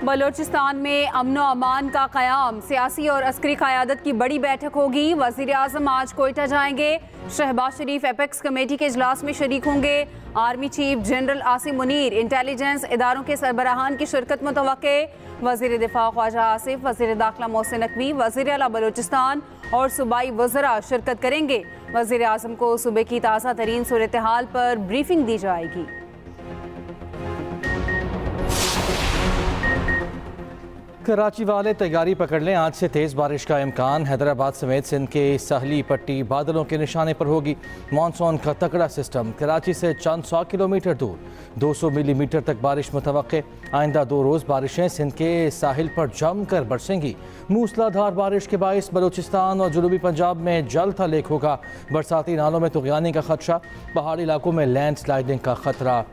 बलोचिस्तान में अमन अमान का क़याम, सियासी और अस्करी क़यादत की बड़ी बैठक होगी। वज़ीर आज़म आज कोयटा जाएंगे। शहबाज शरीफ एपेक्स कमेटी के इजलास में शरीक होंगे। Army chief general Asim Munir, intelligence इदारों के सरबराहान की शिरकत मुतवक्के। वज़ीर दिफा ख्वाजा आसिफ, वज़ीर दाखिला मोहसिन नकवी, वज़ीर आला बलोचिस्तान और सूबाई वज़रा शिरकत करेंगे। वज़ीर आज़म को सूबे की ताज़ा तरीन सूरत हाल पर ब्रीफिंग दी जाएगी। कराची वाले तैयारी पकड़ लें, आज से तेज़ बारिश का इम्कान। हैदराबाद समेत सिंध के साहली पट्टी बादलों के निशाने पर होगी। मानसून का तगड़ा सिस्टम कराची से चंद 100 किलोमीटर दूर 200 मिलीमीटर तक बारिश मुतवक्के। आइंदा 2 रोज़ बारिशें सिंध के साहिल पर जमकर बरसेंगी। मूसलाधार बारिश के बाइस बलूचिस्तान और जनूबी पंजाब में जल्द हलेक होगा। बरसाती नालों में तुग़यानी का खदशा, पहाड़ी इलाकों में लैंड स्लाइडिंग का खतरा।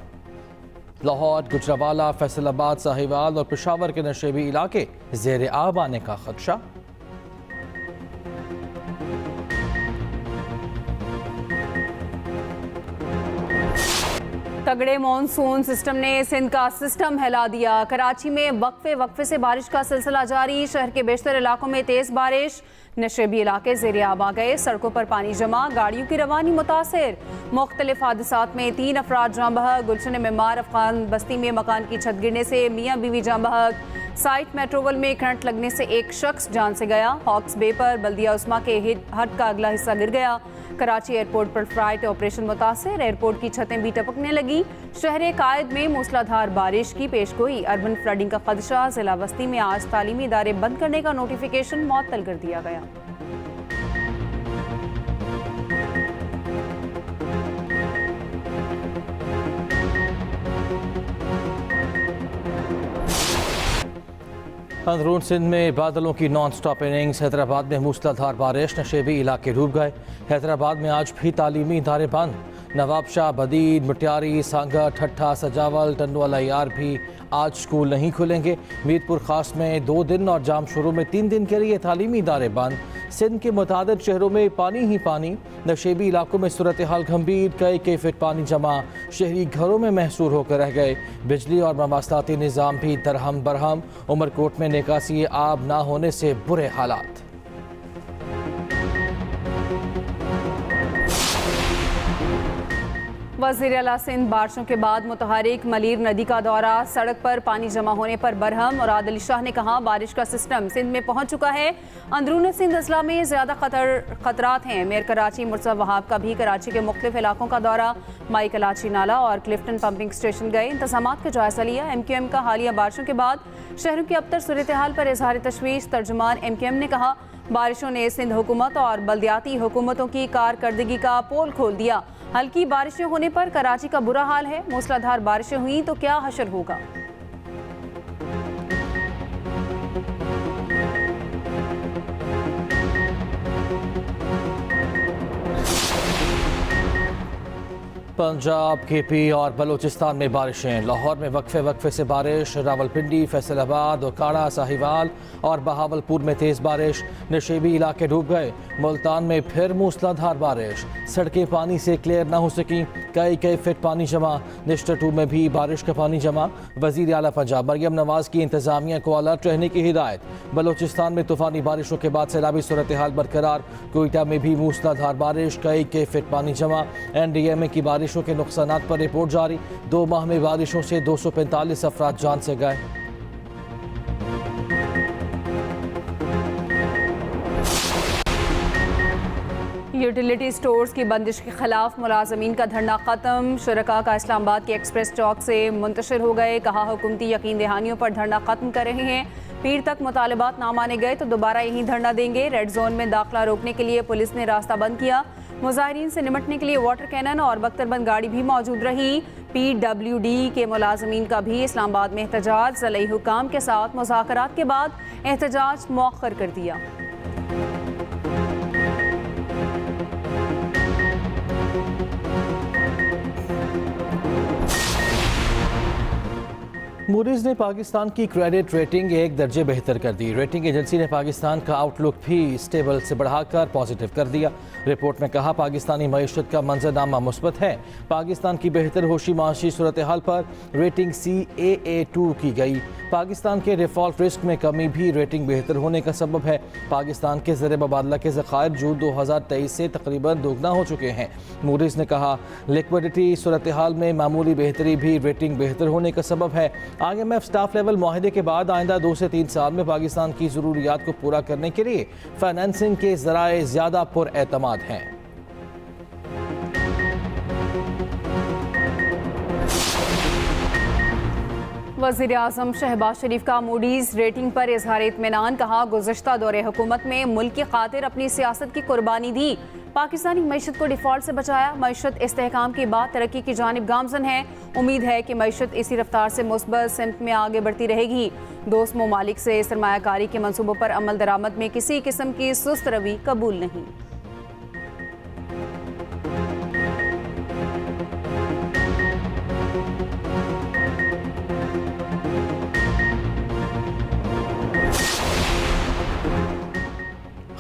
लाहौर, गुजरावाला, फैसलाबाद, साहिवाल और पेशावर के नशेबी इलाके ज़ेर आब आने का खदशा। तगड़े मॉनसून सिस्टम ने सिंध का सिस्टम हिला दिया। कराची में वक्फे वक्फे से बारिश का सिलसिला जारी। शहर के बेशतर इलाकों में तेज़ बारिश, नशेबी इलाके ज़ेर आब आ गए। सड़कों पर पानी जमा, गाड़ियों की रवानी मुतासिर। मुख्तलिफ हादसात में 3 अफराद जाँ बहक। गुलशन मेमार अफगान बस्ती में मकान की छत गिरने से मियाँ बीवी जाँ बहक। साइट मेट्रोवल में करंट लगने से एक शख्स जान से गया। हॉक्स बे पर बल्दिया उस्मा के हट का अगला हिस्सा गिर गया। कराची एयरपोर्ट पर फ्लाइट ऑपरेशन मुतासिर, एयरपोर्ट की छतें भी टपकने लगी। शहर कायद में मूसलाधार बारिश की पेशगोई, अर्बन फ्लडिंग का खदशा। जिला बस्ती में आज तालीमी इदारे बंद करने का नोटिफिकेशन मुअत्तल कर दिया गया। अंदरून सिंध में बादलों की नॉन स्टॉप इनिंग्स। हैदराबाद में मूसलाधार बारिश, नशेबी इलाके डूब गए। हैदराबाद में आज भी तालीमी इदारे बंद। नवाबशाह, बदीन, मुटियारी, सांगा, ठट्ठा, सजावल, टंडवाला यार भी आज स्कूल नहीं खुलेंगे। मीरपुर खास में 2 दिन और जामशुरू में 3 दिन के लिए तालीमी इदारे बंद। सिंध के मुतादिद शहरों में पानी ही पानी। नशेबी इलाकों में सूरत हाल गंभीर, कई फीट पानी जमा। शहरी घरों में महसूर होकर रह गए। बिजली और मवासलाती निज़ाम भी दरहम बरहम। उमरकोट में निकासी आब ना होने से बुरे हालात। वज़ीर आला सिंध बारिशों के बाद मुतहरिक मलीर नदी का दौरा। सड़क पर पानी जमा होने पर बरहम। और आदिल शाह ने कहा, बारिश का सिस्टम सिंध में पहुंच चुका है। अंदरून सिंध अजला में ज़्यादा खतरात हैं। मेयर कराची मुर्तज़ा वहाब का भी कराची के मुख्तलिफ इलाकों का दौरा। माई कलाची नाला और क्लिफ्टन पंपिंग स्टेशन गए, इंतज़ामात का जायजा लिया। MQM का हालिया बारिशों के बाद शहरों की अबतर सूरत हाल पर इजहार तशवीश। तर्जुमान MQM ने कहा, बारिशों ने सिंध हुकूमत और बल्दियाती हुकूमतों की कारकर्दगी का पोल खोल दिया। हल्की बारिशें होने पर कराची का बुरा हाल है। मूसलाधार बारिशें हुई तो क्या हशर होगा। पंजाब, KP और बलूचिस्तान में बारिशें। लाहौर में वक्फे वक्फे से बारिश। रावलपिंडी, फैसलाबाद, ओकाड़ा, साहिवाल और बहावलपुर में तेज़ बारिश। नशेबी इलाके डूब गए। मुल्तान में फिर मूसलाधार बारिश। सड़कें पानी से क्लियर ना हो सकी, कई फीट पानी जमा। निश्टर 2 में भी बारिश का पानी जमा। वज़ीर आला पंजाब मरियम नवाज की इंतज़ामिया को अलर्ट रहने की हिदायत। बलूचिस्तान में तूफ़ानी बारिशों के बाद सैलाबी सूरत हाल बरकरार। कोयटा में भी मूसलाधार बारिश, कई फीट पानी जमा। NDMA की बारिशों के नुकसानात पर रिपोर्ट जारी। 2 माह में बारिशों से 245 अफराद जान से गए। यूटिलिटी स्टोर्स की बंदिश के खिलाफ मुलाजमीन का धरना खत्म। शुरका का इस्लामाबाद के एक्सप्रेस चौक से मुंतशिर हो गए। कहा, हुकूमती यकीन दहानियों पर धरना खत्म कर रहे हैं। पीर तक मुतालबात ना माने गए तो दोबारा यहीं धरना देंगे। रेड जोन में दाखिला रोकने के लिए पुलिस ने रास्ता बंद किया। मुजाहिरीन से निमटने के लिए वाटर कैनन और बख्तरबंद गाड़ी भी मौजूद रही। PWD के मुलाजमीन का भी इस्लामाबाद में एहतजाज। ज़िला हुकाम के साथ मुज़ाकरात के बाद एहतजाज मौखर कर दिया। मूडीज ने पाकिस्तान की क्रेडिट रेटिंग एक दर्जे बेहतर कर दी। रेटिंग एजेंसी ने पाकिस्तान का आउटलुक भी स्टेबल से बढ़ाकर पॉजिटिव कर दिया। रिपोर्ट में कहा पाकिस्तानी मईशत का मंजरनामा मुस्बत है। पाकिस्तान की बेहतर होशी माशी सूरत हाल पर रेटिंग CAA2 की गई। पाकिस्तान के डिफॉल्ट रिस्क में कमी भी रेटिंग बेहतर होने का सबब है। पाकिस्तान के ज़र मुबादला के ज़खायर जून 2023 से तकरीबन दोगुना हो चुके हैं। मूडीज ने कहा लिक्विडिटी सूरत हाल में मामूली बेहतरी भी रेटिंग बेहतर होने का सबब है। IMF स्टाफ लेवल मुआहदे के बाद आइंदा 2 से 3 साल में पाकिस्तान की ज़रूरियात को पूरा करने के लिए फाइनेंसिंग के ज़राए ज़्यादा पुरएतमाद हैं। वज़ीर आज़म शहबाज शरीफ का मूडीज़ रेटिंग पर इजहार इत्मीनान। कहा गुज़श्ता दौरे हुकूमत में मुल्क की खातिर अपनी सियासत की कुर्बानी दी। पाकिस्तानी मईशत को डिफ़ॉल्ट से बचाया। मईशत इस्तेहकाम के बाद तरक्की की जानिब गामजन है। उम्मीद है कि मईशत इसी रफ्तार से मुस्बत सिमत में आगे बढ़ती रहेगी। दोस्त ममालिक से सरमायाकारी के मनसूबों पर अमल दरामद में किसी किस्म की सुस्त रवि कबूल नहीं।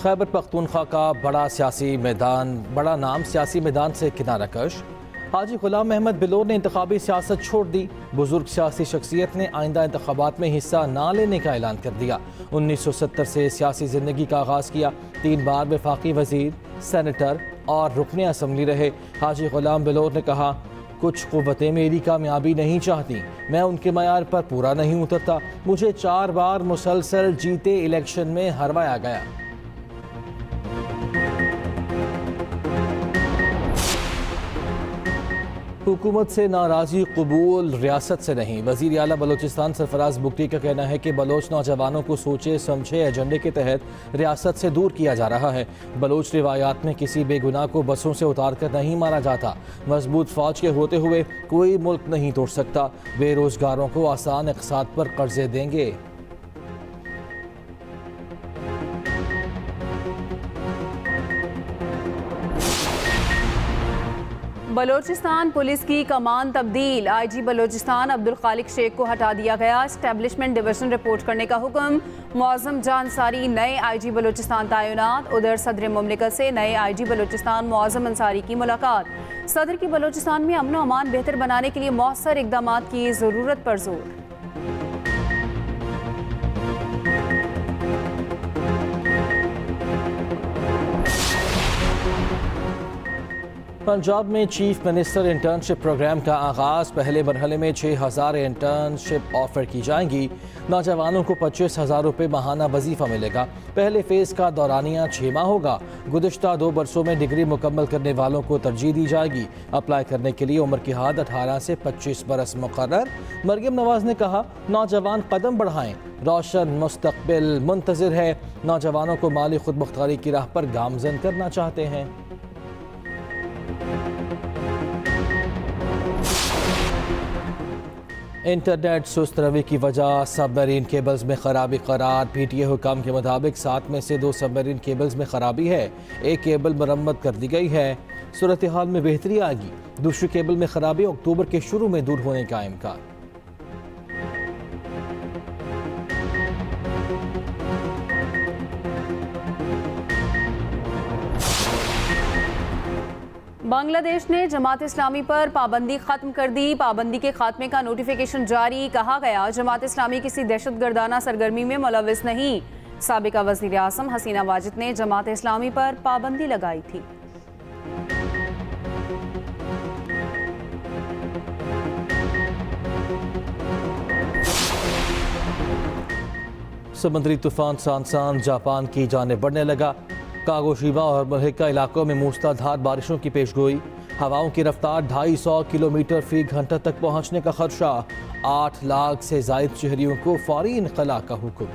खैबर पख्तूनख्वा का बड़ा नाम सियासी मैदान से किनारा कश हाजी गुलाम अहमद बिलोर ने इंतखाबी सियासत छोड़ दी। बुजुर्ग सियासी शख्सियत ने आइंदा इंतखाबात में हिस्सा ना लेने का ऐलान कर दिया। 1970 से सियासी ज़िंदगी का आगाज़ किया। 3 बार वफाकी वज़ीर, सेनेटर और रुकने असम्बली रहे। हाजी गुलाम बिलोर ने कहा कुछ क़ुव्वतें मेरी कामयाबी नहीं चाहती, मैं उनके मयार पर पूरा नहीं उतरता। मुझे 4 बार मुसलसल जीते इलेक्शन में हरवाया गया। हुकूमत से नाराज़गी कबूल, रियासत से नहीं। वज़ीर आला बलोचिस्तान सरफराज बुगटी का कहना है कि बलोच नौजवानों को सोचे समझे एजेंडे के तहत रियासत से दूर किया जा रहा है। बलोच रिवायात में किसी बेगुनाह को बसों से उतार कर नहीं मारा जाता। मजबूत फ़ौज के होते हुए कोई मुल्क नहीं तोड़ सकता। बेरोज़गारों को आसान इक़्तिसाद पर कर्जे देंगे। बलोचिस्तान पुलिस की कमान तब्दील। IG बलोचिस्तान अब्दुल खालिक शेख को हटा दिया गया। एस्टेब्लिशमेंट डिवीजन रिपोर्ट करने का हुक्म। मुअज़्ज़म जान अंसारी नए IG बलोचिस्तान तैनात। उधर सदर मुमलिकत से नए IG बलोचिस्तान मुअज़्ज़म अंसारी की मुलाकात। सदर की बलोचिस्तान में अमन व अमान बेहतर बनाने के लिए मौसर इक़दाम की ज़रूरत पर जोर। पंजाब में चीफ मिनिस्टर इंटर्नशिप प्रोग्राम का आगाज़। पहले मरहले में 6000 इंटर्नशिप ऑफर की जाएंगी। नौजवानों को 25,000 रुपये माहाना वजीफ़ा मिलेगा। पहले फ़ेज़ का दौरानिया 6 माह होगा। गुज़श्ता 2 बरसों में डिग्री मुकम्मल करने वालों को तरजीह दी जाएगी। अप्लाई करने के लिए उम्र की हद 18 से 25 बरस मुकर्रर। मरियम नवाज़ ने कहा नौजवान कदम बढ़ाएं, रोशन मुस्तक़बिल मुंतज़िर है। नौजवानों को माली खुद मुख्तारी की राह पर गामज़न करना चाहते हैं। इंटरनेट सुस्त रवि की वजह सबमरीन केबल्स में खराबी करार। PTA हुकाम के मुताबिक 7 में से 2 सबमरीन केबल्स में खराबी है। एक केबल मरम्मत कर दी गई है। सूरत हाल में बेहतरी आएगी। दूसरी केबल में खराबी अक्टूबर के शुरू में दूर होने का इम्कान। बांग्लादेश ने जमात इस्लामी पर पाबंदी खत्म कर दी। पाबंदी के खात्मे का नोटिफिकेशन जारी। कहा गया जमात इस्लामी किसी दहशतगर्दाना सरगर्मी में मुलव्विस नहीं। साबिका वज़ीर आज़म हसीना वाजिद ने जमात इस्लामी पर पाबंदी लगाई थी। समुद्री तूफान सांसान जापान की जानिब बढ़ने लगा। कागोशीमा और मलहिका इलाकों में मूसलाधार बारिशों की पेशगोई। हवाओं की रफ्तार 250 किलोमीटर फी घंटा तक पहुंचने का खदशा। 8 लाख से ज़ायद शहरियों को फौरी इनक़ला का हुक्म।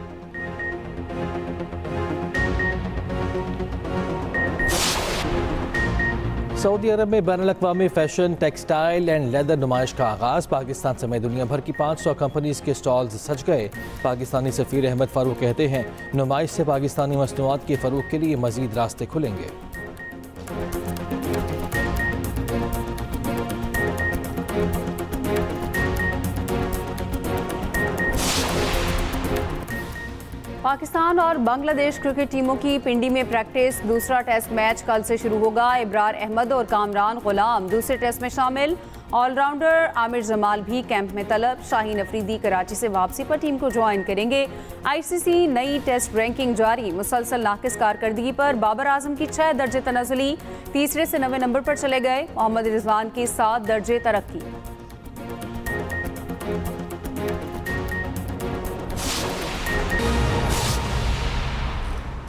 सऊदी अरब में बैनुल-अक़वामी फैशन, टेक्सटाइल एंड लेदर नुमाइश का आगाज़। पाकिस्तान समेत दुनिया भर की 500 कंपनीज के स्टॉल्स सज गए। पाकिस्तानी सफ़ीर अहमद फ़ारूक कहते हैं नुमाइश से पाकिस्तानी मसनूआत के फ़रोग़ के लिए मज़ीद रास्ते खुलेंगे। पाकिस्तान और बांग्लादेश क्रिकेट टीमों की पिंडी में प्रैक्टिस। दूसरा टेस्ट मैच कल से शुरू होगा। इब्रार अहमद और कामरान गुलाम दूसरे टेस्ट में शामिल। ऑलराउंडर आमिर जमाल भी कैंप में तलब। शाहीन अफरीदी कराची से वापसी पर टीम को ज्वाइन करेंगे। आईसीसी नई टेस्ट रैंकिंग जारी। मुसलसल नाकिस कारकर्दगी पर बाबर आजम की 6 दर्जे तनज़ुली, तीसरे से 9वें नंबर पर चले गए। मोहम्मद रिजवान की 7 दर्जे तरक्की।